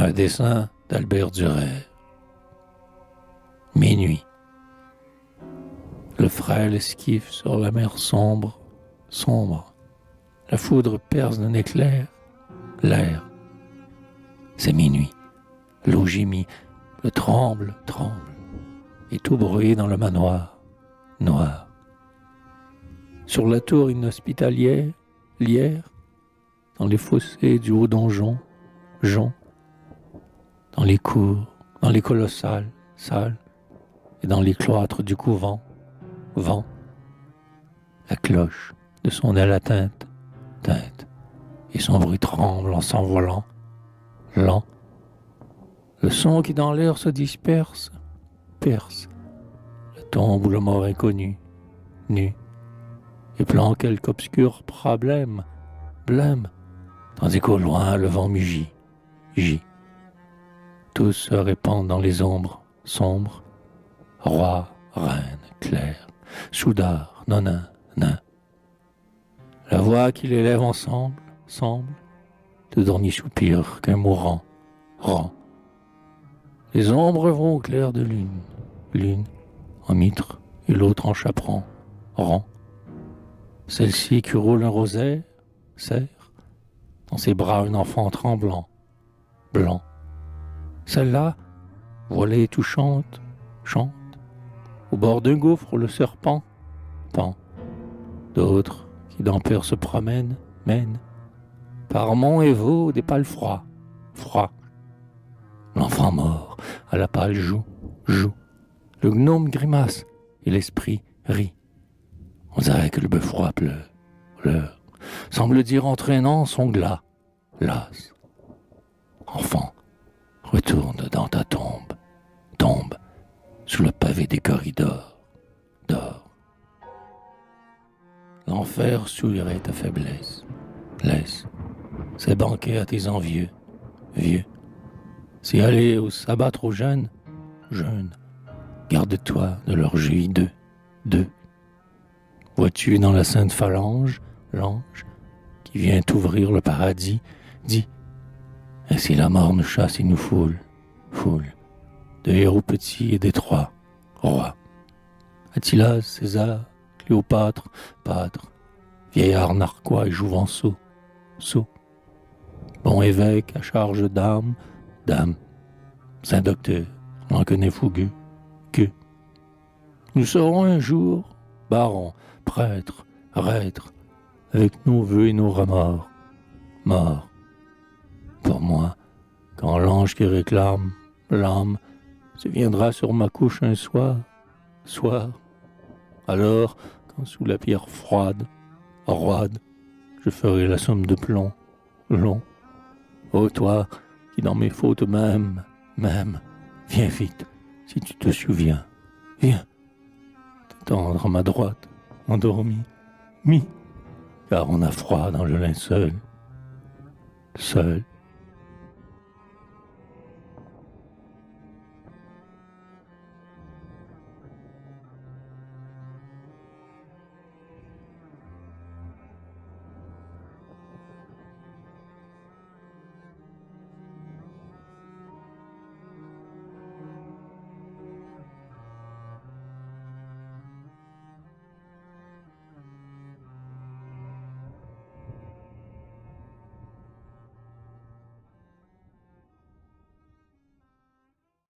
Un dessin d'Albert Durer. Minuit. Le frêle esquif sur la mer sombre, sombre. La foudre perce d'un éclair, l'air. C'est minuit. L'eau gémit, le tremble, tremble. Et tout bruit dans le manoir, noir. Sur la tour inhospitalière, lierre, dans les fossés du haut donjon, jonc, dans les cours, dans les colossales, salles, et dans les cloîtres du couvent, vent, la cloche de son aile atteinte, teinte, et son bruit tremble en s'envolant, lent. Le son qui dans l'air se disperse, perce, la tombe ou le mort inconnu, nu, et plan quelque obscur problème, blême, tandis qu'au loin le vent mugit, gît. Tous se répandent dans les ombres sombres, roi, reine, clair, soudard, nonin, nain. La voix qui l'élève ensemble, semble, de dernier soupir qu'un mourant rend. Les ombres vont au clair de lune, l'une en mitre et l'autre en chaperon, rang. Celle-ci qui roule un rosaire, serre, dans ses bras un enfant tremblant, blanc. Celle-là, voilée et touchante, chante, au bord d'un gouffre le serpent pend. D'autres, qui d'Ampère se promènent, mènent, par monts et vaux des pales froids, froids. L'enfant mort, à la pâle joue, joue. Le gnome grimace, et l'esprit rit. On dirait que le beffroi pleure, pleure, semble dire entraînant son glas, las. Enfant, retourne dans ta tombe, tombe, sous le pavé des corridors, dors. L'enfer souillerait ta faiblesse, laisse ses banquets à tes envieux, vieux. Si aller ou s'abattre aux jeunes, jeunes, garde-toi de leur jeu hideux, d'eux. Vois-tu dans la sainte phalange, l'ange, qui vient t'ouvrir le paradis, dis, ainsi la mort nous chasse et nous foule, foule, de héros petits et d'étroits, rois. Attila, César, Cléopâtre, pâtre, vieillard narquois et jouvenceau, sot, bon évêque à charge d'âme, dame, saint docteur, on en connaît fougueux, que nous serons un jour barons, prêtres, reîtres, avec nos vœux et nos remords, morts. Pour moi, quand l'ange qui réclame l'âme se viendra sur ma couche un soir, alors, quand sous la pierre froide, roide, je ferai la somme de plomb, long. Ô toi, qui dans mes fautes même, viens vite, si tu te souviens, viens, t'étendre à ma droite, endormi, car on a froid dans le linceul, seul,